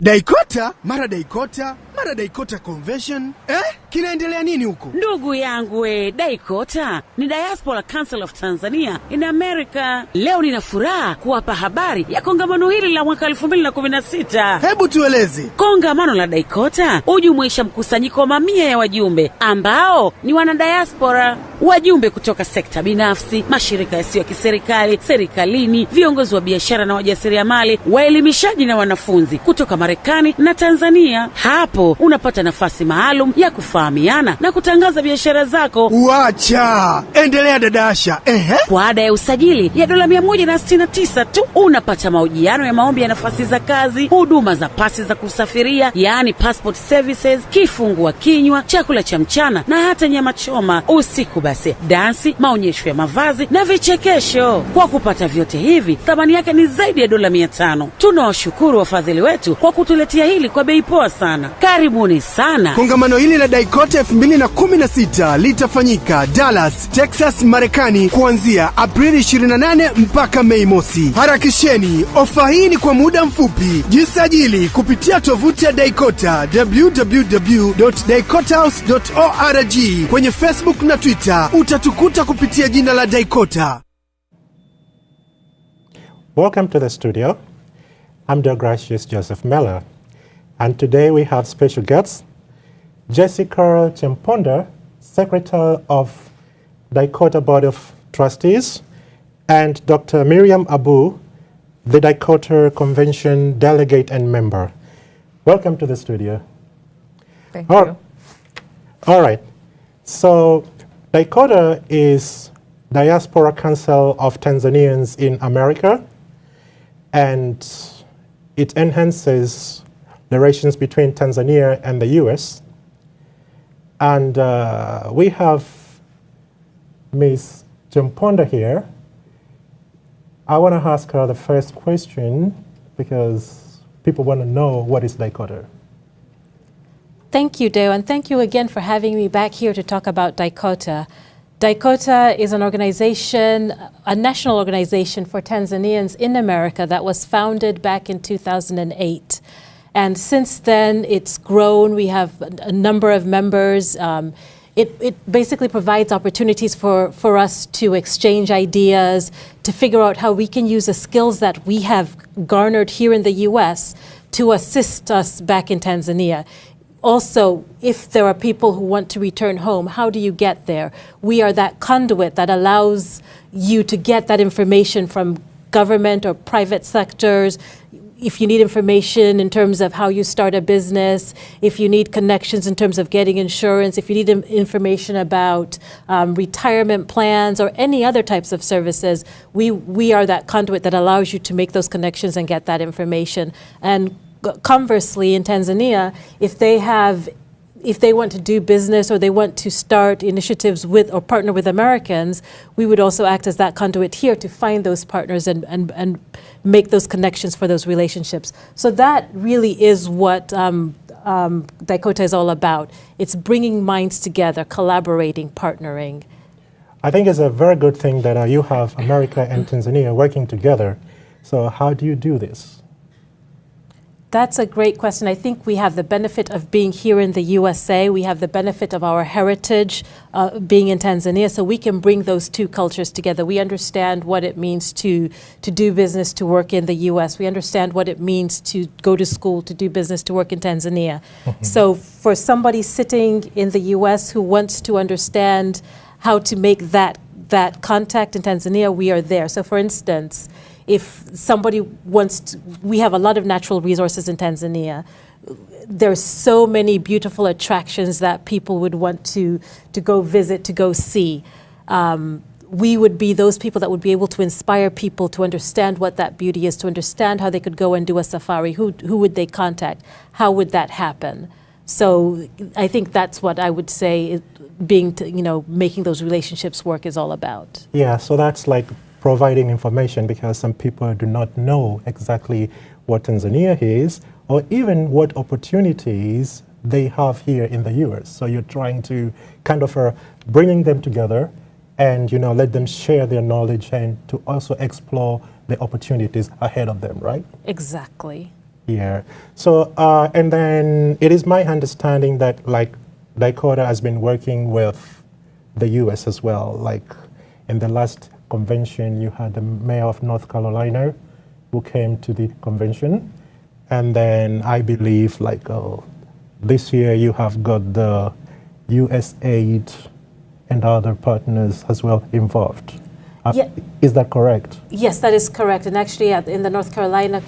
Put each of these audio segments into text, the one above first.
DICOTA, mara DICOTA Convention. Kinaendelea nini huko? Ndugu yangu DICOTA ni Diaspora Council of Tanzania in America. Leo nina furaha kuwapa habari ya kongamano hili la mwaka 2016. Hebu tueleze. Kongamano la DICOTA hujumuisha mkusanyiko wa mamia ya wajumbe ambao ni wana diaspora, wajumbe kutoka sekta binafsi, mashirika yasiyo ya kiserikali, serikalini, viongozi wa biashara na wajasiriamali, waelimishaji na wanafunzi kutoka Marekani na Tanzania. Hapo unapata nafasi maalum ya kufahamiana na kutangaza biashara zako. Wacha, endelea dadasha. Kwa ada ya usajili ya $169 tu unapata mahojiano ya maombi ya nafasi za kazi, huduma za pasi za kusafiria, yani passport services, kifungua kinywa, chakula cha mchana na hata nyama choma usiku. Basi dansi, maonyesho ya mavazi na vichekesho. Kwa kupata vyote hivi, thamani yake ni zaidi ya $500. Tunawashukuru wafadhili wetu kwa kutuletea hili kwa bei poa sana. Karibuni sana. Kongamano hili la DICOTA 2016 litafanyika Dallas, Texas, Marekani kuanzia Aprili 28 mpaka Mei mosi. Harakisheni, ofa hii ni kwa muda mfupi. Jisajili kupitia tovuti ya DICOTA www.dicotahouse.org. Kwenye Facebook na Twitter utatukuta kupitia jina la DICOTA. Welcome to the studio. I'm Deogracius Joseph Meller, and today we have special guests, Jessica Chemponda, Secretary of DICOTA Board of Trustees, and Dr. Miriam Abu, the DICOTA Convention Delegate and Member. Welcome to the studio. Thank you. All right. So DICOTA is Diaspora Council of Tanzanians in America, and it enhances the relations between Tanzania and the U.S. And we have Ms. Chemponda here. I want to ask her the first question because people want to know, what is DICOTA? Thank you, Deo, and thank you again for having me back here to talk about DICOTA. DICOTA is an organization, a national organization for Tanzanians in America that was founded back in 2008. And since then, it's grown. We have a number of members. It basically provides opportunities for us to exchange ideas, to figure out how we can use the skills that we have garnered here in the U.S. to assist us back in Tanzania. Also, if there are people who want to return home, how do you get there? We are that conduit that allows you to get that information from government or private sectors. If you need information in terms of how you start a business, if you need connections in terms of getting insurance, if you need information about retirement plans or any other types of services, we are that conduit that allows you to make those connections and get that information. And conversely, in Tanzania, if they want to do business or they want to start initiatives with or partner with Americans, we would also act as that conduit here to find those partners and make those connections for those relationships. So that really is what DICOTA is all about. It's bringing minds together, collaborating, partnering. I think it's a very good thing that you have America and Tanzania working together. So how do you do this? That's a great question. I think we have the benefit of being here in the USA. We have the benefit of our heritage being in Tanzania, so we can bring those two cultures together. We understand what it means to do business, to work in the US. We understand what it means to go to school, to do business, to work in Tanzania. So for somebody sitting in the US who wants to understand how to make that contact in Tanzania, we are there. So for instance, if somebody wants to, we have a lot of natural resources in Tanzania. There's so many beautiful attractions that people would want to go visit, to go see. We would be those people that would be able to inspire people to understand what that beauty is, to understand how they could go and do a safari. Who would they contact? How would that happen? So I think that's what I would say making those relationships work is all about. Yeah, so that's like providing information, because some people do not know exactly what Tanzania is or even what opportunities they have here in the US. So you're trying to kind of bringing them together and let them share their knowledge and to also explore the opportunities ahead of them, right? Exactly. Yeah. So, and then it is my understanding that like DICOTA has been working with the U.S. as well. Like in the last convention, you had the mayor of North Carolina who came to the convention. And then I believe like this year you have got the USAID and other partners as well involved. Yeah. Is that correct? Yes, that is correct. And actually, in the North Carolina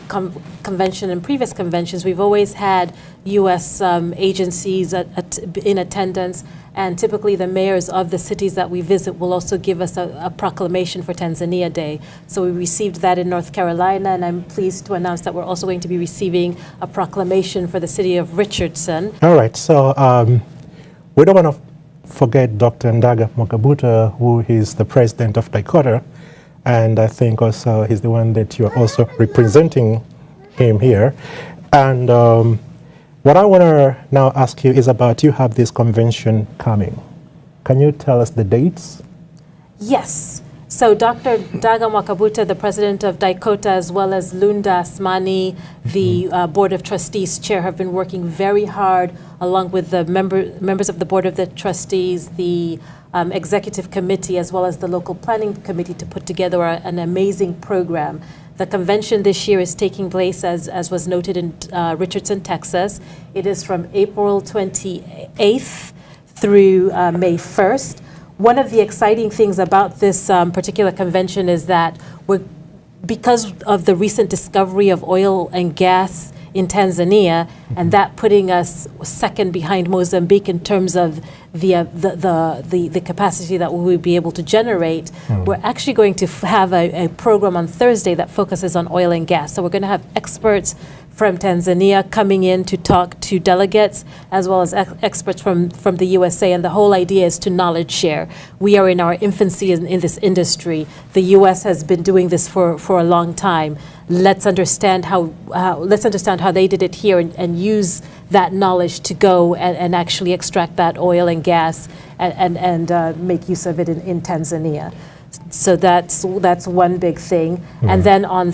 convention and previous conventions, we've always had U.S. agencies in attendance. And typically, the mayors of the cities that we visit will also give us a proclamation for Tanzania Day. So we received that in North Carolina, and I'm pleased to announce that we're also going to be receiving a proclamation for the city of Richardson. All right. So we don't want to forget Dr. Ndaga Mwakabuta, who is the president of DICOTA, and I think also he's the one that you're also representing him here. And what I want to now ask you is about, you have this convention coming. Can you tell us the dates? Yes. So Dr. Ndaga Mwakabuta, the president of DICOTA, as well as Lunda Asmani, the Board of Trustees chair, have been working very hard along with the members of the Board of the Trustees, the Executive Committee, as well as the Local Planning Committee to put together an amazing program. The convention this year is taking place, as was noted, in Richardson, Texas. It is from April 28th through May 1st. One of the exciting things about this particular convention is that because of the recent discovery of oil and gas in Tanzania, and that putting us second behind Mozambique in terms of the capacity that we will be able to generate, we're actually going to have a program on Thursday that focuses on oil and gas. So we're going to have experts from Tanzania coming in to talk to delegates, as well as experts from the USA. And the whole idea is to knowledge share. We are in our infancy in this industry. The US has been doing this for a long time. Let's understand how they did it here and use that knowledge to go and actually extract that oil and gas and make use of it in Tanzania. So that's one big thing. And then on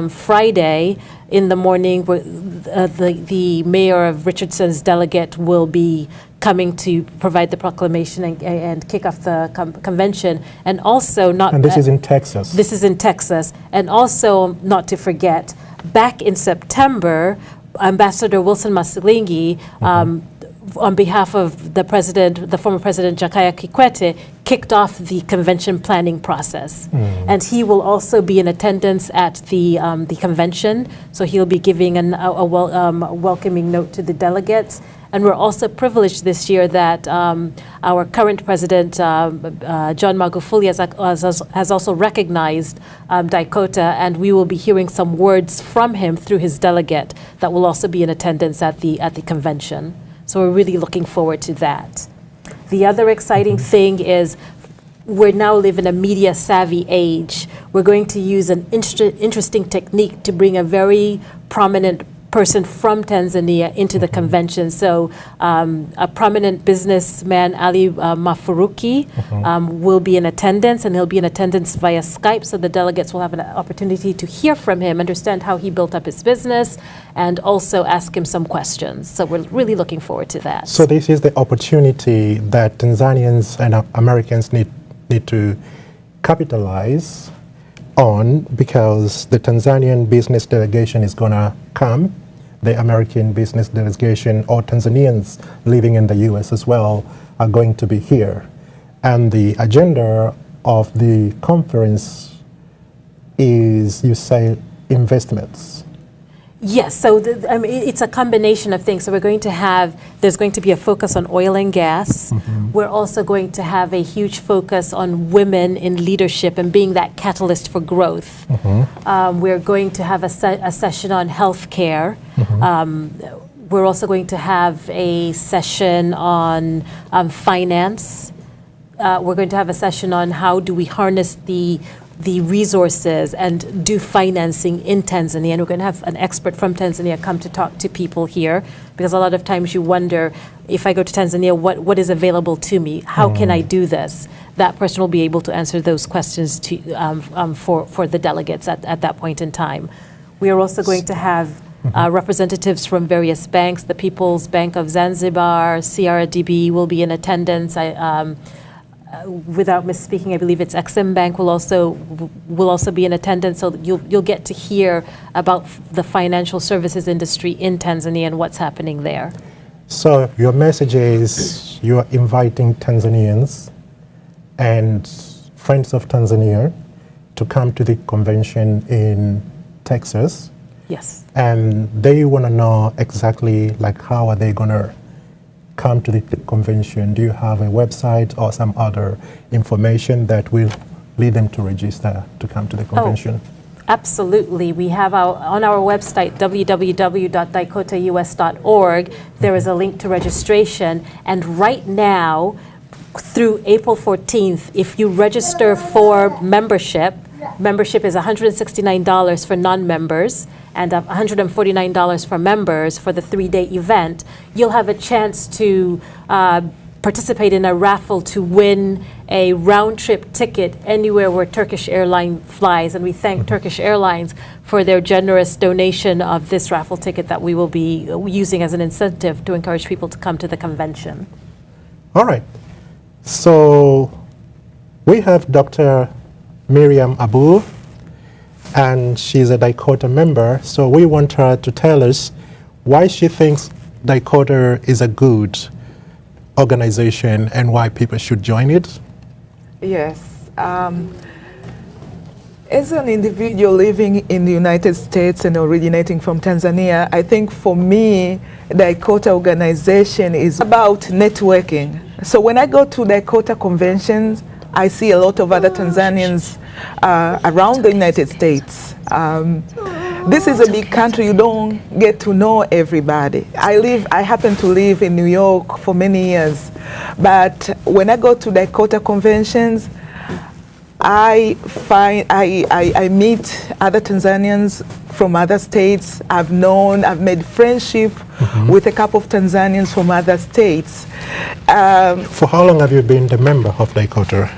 Friday in the morning, the mayor of Richardson's delegate will be coming to provide the proclamation and kick off the convention. And also And this is in Texas. This is in Texas. And also, not to forget, back in September, Ambassador Wilson Masilingi, on behalf of the former president Jakaya Kikwete, kicked off the convention planning process. And he will also be in attendance at the convention. So he'll be giving a welcoming note to the delegates. And we're also privileged this year that our current president, John Magufuli, has also recognized DICOTA, and we will be hearing some words from him through his delegate that will also be in attendance at the convention. So we're really looking forward to that. The other exciting thing is we now live in a media-savvy age. We're going to use an interesting technique to bring a very prominent person from Tanzania into the convention. So a prominent businessman, Ali Mafuruki, will be in attendance, and he'll be in attendance via Skype. So the delegates will have an opportunity to hear from him, understand how he built up his business, and also ask him some questions. So we're really looking forward to that. So this is the opportunity that Tanzanians and Americans need to capitalize on, because the Tanzanian business delegation is going to come, the American business delegation, or Tanzanians living in the US as well, are going to be here. And the agenda of the conference is, you say, investments. Yes, so it's a combination of things. So there's going to be a focus on oil and gas. We're also going to have a huge focus on women in leadership and being that catalyst for growth. We're going to have a session on healthcare. We're also going to have a session on finance. We're going to have a session on how do we harness the resources and do financing in Tanzania. And we're going to have an expert from Tanzania come to talk to people here, because a lot of times you wonder, if I go to Tanzania, what is available to me? How can I do this? That person will be able to answer those questions for the delegates at that point in time. We are also going to have representatives from various banks. The People's Bank of Zanzibar, CRDB will be in attendance. Without misspeaking, I believe it's Exim Bank will also be in attendance. So you'll get to hear about the financial services industry in Tanzania and what's happening there. So your message is you are inviting Tanzanians and friends of Tanzania to come to the convention in Texas. Yes. And they want to know exactly like how are they going to come to the convention. Do you have a website or some other information that will lead them to register to come to the convention? Oh, absolutely. We have on our website, www.dicotaus.org, there is a link to registration. And right now, through April 14th, if you register for membership is $169 for non-members and $149 for members for the 3-day event. You'll have a chance to participate in a raffle to win a round-trip ticket anywhere where Turkish Airlines flies. And we thank Turkish Airlines for their generous donation of this raffle ticket that we will be using as an incentive to encourage people to come to the convention. All right. So we have Dr. Miriam Abu, and she's a DICOTA member. So we want her to tell us why she thinks DICOTA is a good organization and why people should join it. Yes. As an individual living in the United States and originating from Tanzania, I think for me, the DICOTA organization is about networking. So when I go to DICOTA conventions, I see a lot of other Tanzanians around the United States. This is a big country, you don't get to know everybody. I happen to live in New York for many years, but when I go to DICOTA conventions, I meet other Tanzanians from other states. I've made friendship with a couple of Tanzanians from other states. For how long have you been the member of DICOTA?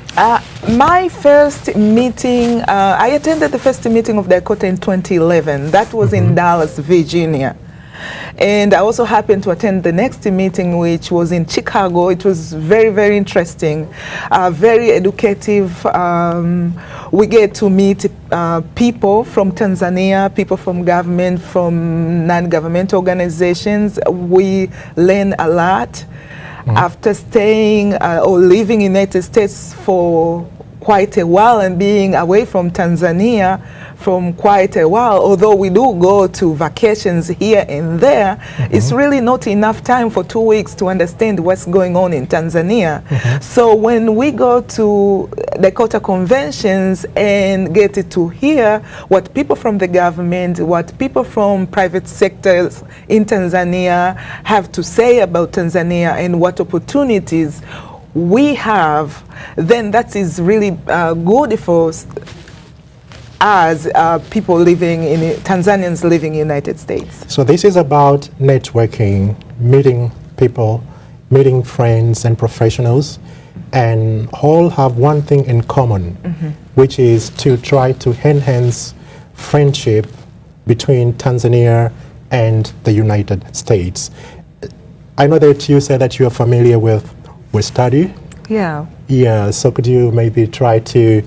My first meeting, I attended the first meeting of DICOTA in 2011. That was in Dallas, Virginia. And I also happened to attend the next meeting, which was in Chicago. It was very, very interesting, very educative. We get to meet people from Tanzania, people from government, from non-government organizations. We learn a lot. After staying or living in the United States for quite a while and being away from Tanzania from quite a while, although we do go to vacations here and there, it's really not enough time for 2 weeks to understand what's going on in Tanzania. So when we go to DICOTA conventions and get to hear what people from the government, what people from private sectors in Tanzania have to say about Tanzania and what opportunities we have, then that is really good for us people living in Tanzanians living in the United States. So this is about networking, meeting people, meeting friends and professionals, and all have one thing in common, which is to try to enhance friendship between Tanzania and the United States. I know that you said that you are familiar with study. Yeah. Yeah, so could you maybe try to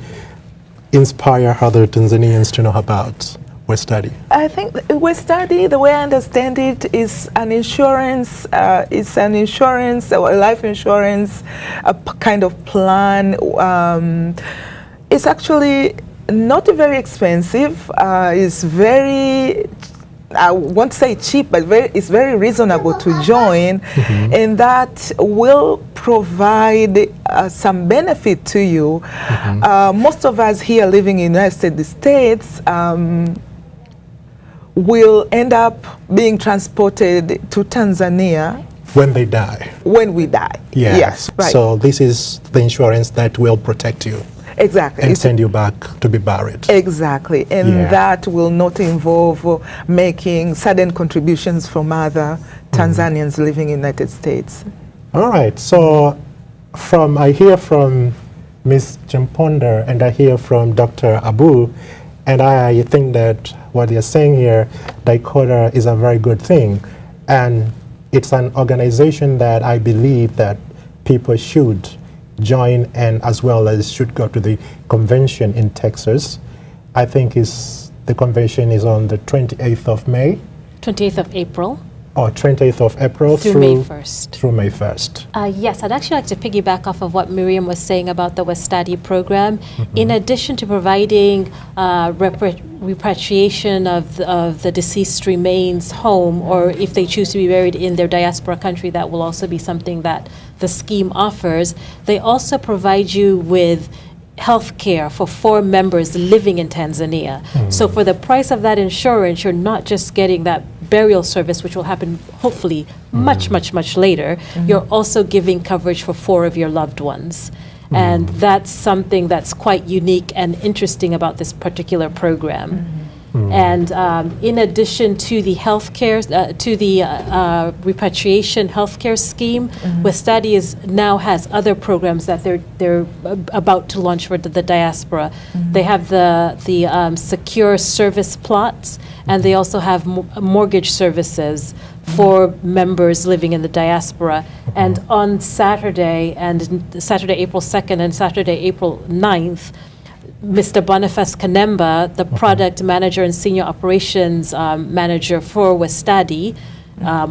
inspire other Tanzanians to know about study? I think study, the way I understand it, is an insurance, it's an insurance, or a life insurance, kind of plan. It's actually not very expensive. It's very, I won't say cheap, but it's very reasonable to join, and that will provide some benefit to you. Most of us here living in the United States will end up being transported to Tanzania when they die. When we die. Yes. Yes, right. So this is the insurance that will protect you. Exactly. And send you back to be buried. Exactly. And that will not involve making sudden contributions from other Tanzanians living in the United States. All right. So I hear from Ms. Jemponda and I hear from Dr. Abu, and I think that what they're saying here, DICOTA is a very good thing. And it's an organization that I believe that people should join and as well as should go to the convention in Texas. I think the convention is on the 28th of May. 28th of April. Or 28th of April through May 1st. Through May 1st. Yes, I'd actually like to piggyback off of what Miriam was saying about the Westadi program. In addition to providing repatriation of the deceased remains home, or if they choose to be buried in their diaspora country, that will also be something that the scheme offers. They also provide you with health care for 4 members living in Tanzania. So for the price of that insurance, you're not just getting that burial service, which will happen hopefully much later. You're also giving coverage for 4 of your loved ones. And that's something that's quite unique and interesting about this particular program. And in addition to the healthcare, to the repatriation healthcare scheme, Westadi now has other programs that they're about to launch for the diaspora. They have the secure service plots, and they also have mortgage services for members living in the diaspora. And on Saturday, April 2nd and Saturday, April 9th, Mr. Boniface Kanemba, the product manager and senior operations manager for Westadi,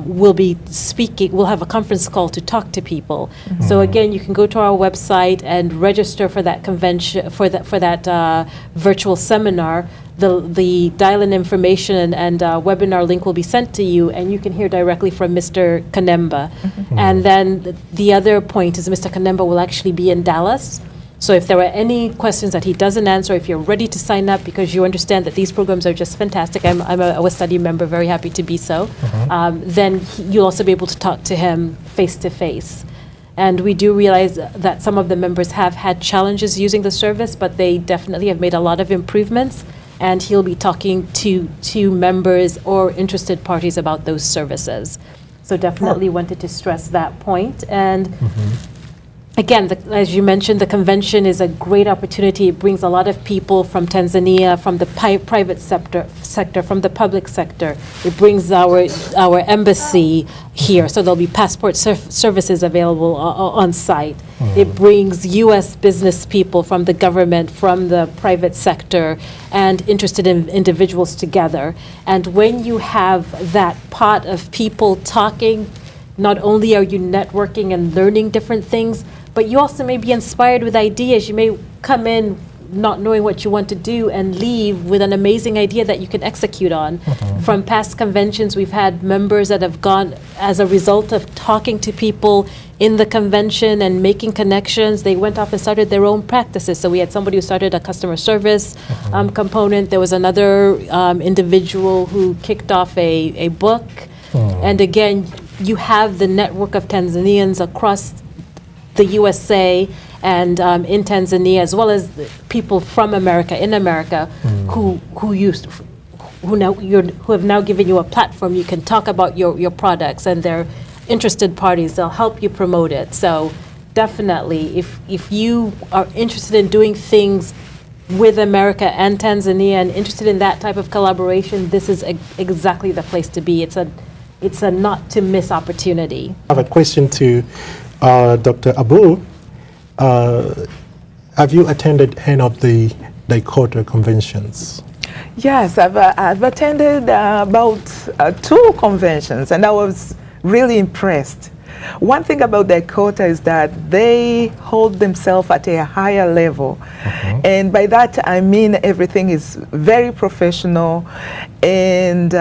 will be speaking. We'll have a conference call to talk to people. So again, you can go to our website and register for that convention, for that virtual seminar. The dial-in information and webinar link will be sent to you, and you can hear directly from Mr. Kanemba. And then the other point is Mr. Kanemba will actually be in Dallas. So if there are any questions that he doesn't answer, if you're ready to sign up because you understand that these programs are just fantastic, I'm a Westadi member, very happy to be so, then you'll also be able to talk to him face to face. And we do realize that some of the members have had challenges using the service, but they definitely have made a lot of improvements. And he'll be talking to members or interested parties about those services. So definitely wanted to stress that point. And again, as you mentioned, the convention is a great opportunity. It brings a lot of people from Tanzania, from the private sector, from the public sector. It brings our embassy here, so there'll be passport services available on site. It brings U.S. business people from the government, from the private sector, and interested individuals together. And when you have that pot of people talking, not only are you networking and learning different things, but you also may be inspired with ideas. You may come in not knowing what you want to do and leave with an amazing idea that you can execute on. From past conventions, we've had members that have gone as a result of talking to people in the convention and making connections. They went off and started their own practices. So we had somebody who started a customer service component. There was another individual who kicked off a book. And again, you have the network of Tanzanians across the USA and in Tanzania, as well as people from America, in America, who have now given you a platform. You can talk about your products, and they're interested parties. They'll help you promote it. So definitely, if you are interested in doing things with America and Tanzania and interested in that type of collaboration, this is exactly the place to be. It's a not to miss opportunity. I have a question to Dr. Abu. Have you attended any of the DICOTA conventions? Yes, I've attended about 2 conventions, and I was really impressed. One thing about DICOTA is that they hold themselves at a higher level. And by that I mean everything is very professional, and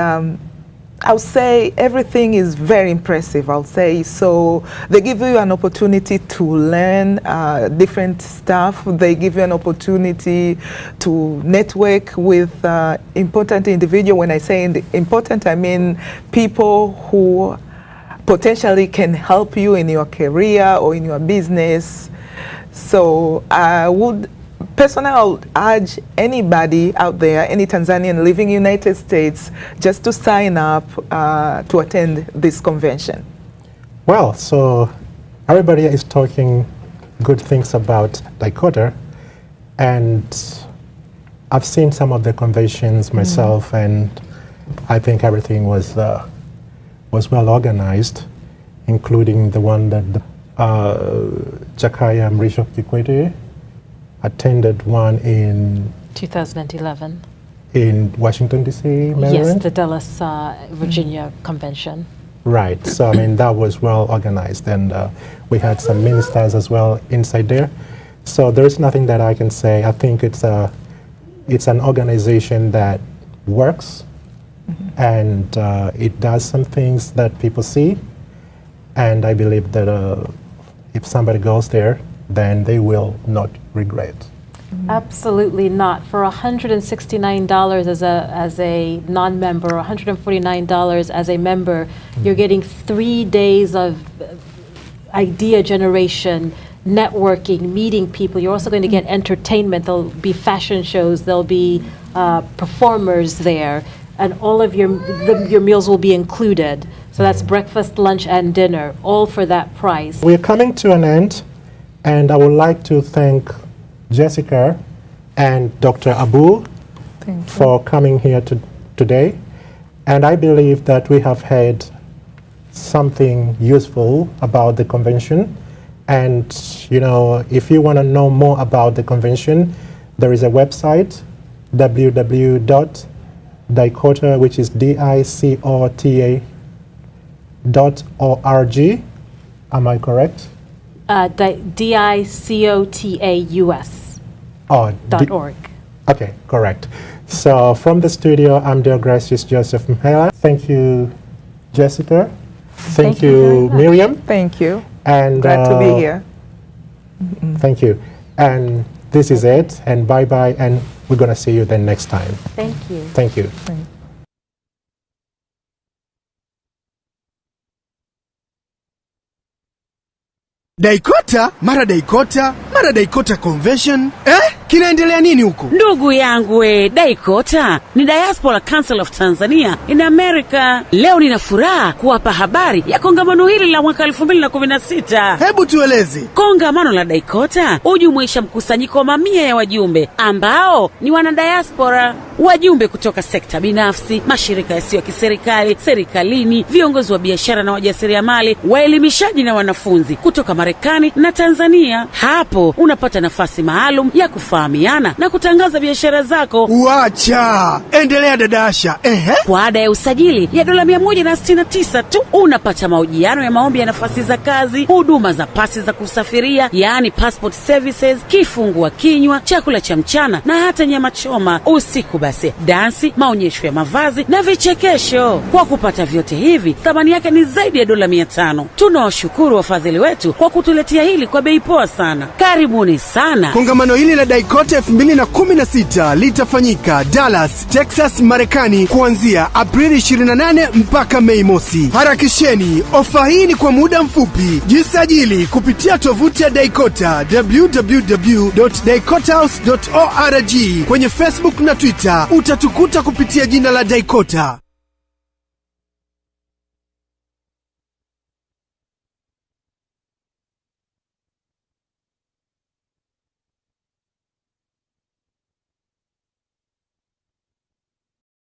I'll say everything is very impressive, I'll say. So they give you an opportunity to learn different stuff. They give you an opportunity to network with important individuals. When I say important, I mean people who potentially can help you in your career or in your business. So I would personally urge anybody out there, any Tanzanian living in the United States, just to sign up to attend this convention. Well, so everybody is talking good things about DICOTA, and I've seen some of the conventions myself, and I think everything was well organized, including the one that Jakaya Mrisho Kikwete attended one in 2011. In Washington, D.C., Maryland? Yes, the Dallas, Virginia convention. Right. So, I mean, that was well organized, and we had some ministers as well inside there. So there's nothing that I can say. I think it's an organization that works, and it does some things that people see, and I believe that if somebody goes there, then they will not regret. Absolutely not. For $169 as a non-member, $149 as a member, you're getting 3 days of idea generation, networking, meeting people. You're also going to get entertainment. There'll be fashion shows. There'll be performers there, and all of your meals will be included. So that's breakfast, lunch, and dinner, all for that price. We're coming to an end, and I would like to thank Jessica and Dr. Abu for coming here today. And I believe that we have had something useful about the convention. And, you know, if you want to know more about the convention, there is a website, www.DICOTA, which is DICOTA.org. Am I correct? DICOTAUS.org. Okay, correct. So from the studio, I'm Deogracius Joseph Mhela. Thank you, Jessica. Thank you, Miriam. Thank you. And glad to be here. Thank you. And this is it. And bye-bye. And we're going to see you then next time. Thank you. Thank you. DICOTA, mara DICOTA, mara DICOTA Convention. Kinaendelea nini huko? Ndugu yangu we, DICOTA ni Diaspora Council of Tanzania in America. Leo nina furaha kuwapa habari ya kongamano hili la mwaka 2016. Hebu tueleze. Kongamano la DICOTA hujumuisha mkusanyiko wa mamia ya wajumbe ambao ni wana diaspora, wajumbe kutoka sekta binafsi, mashirika yasiyo ya kiserikali, serikalini, viongozi wa biashara na wajasiriamali, waelimishaji na wanafunzi kutoka Marekani na Tanzania. Hapo unapata nafasi maalum ya kufahamiana na kutangaza biashara zako. Wacha! Endelea dadasha. Kwa ada ya usajili ya $169 tu, unapata mahojiano ya maombi ya nafasi za kazi, huduma za pasi za kusafiria, yaani passport services, kifungua kinywa, chakula cha mchana na hata nyama choma usiku, basi dansi, maonyesho ya mavazi na vichekesho. Kwa kupata vyote hivi, thamani yake ni zaidi ya $500. Tunawashukuru wafadhili wetu kwa kutuletea hili kwa bei poa sana. Karibuni sana. Kongamano hili la DICOTA 2016 litafanyika Dallas, Texas, Marekani kuanzia Aprili 28 mpaka Mei Mosi. Harakisheni, ofa hii ni kwa muda mfupi. Jisajili kupitia tovuti ya DICOTA www.dicotahouse.org. Kwenye Facebook na Twitter utatukuta kupitia jina la DICOTA.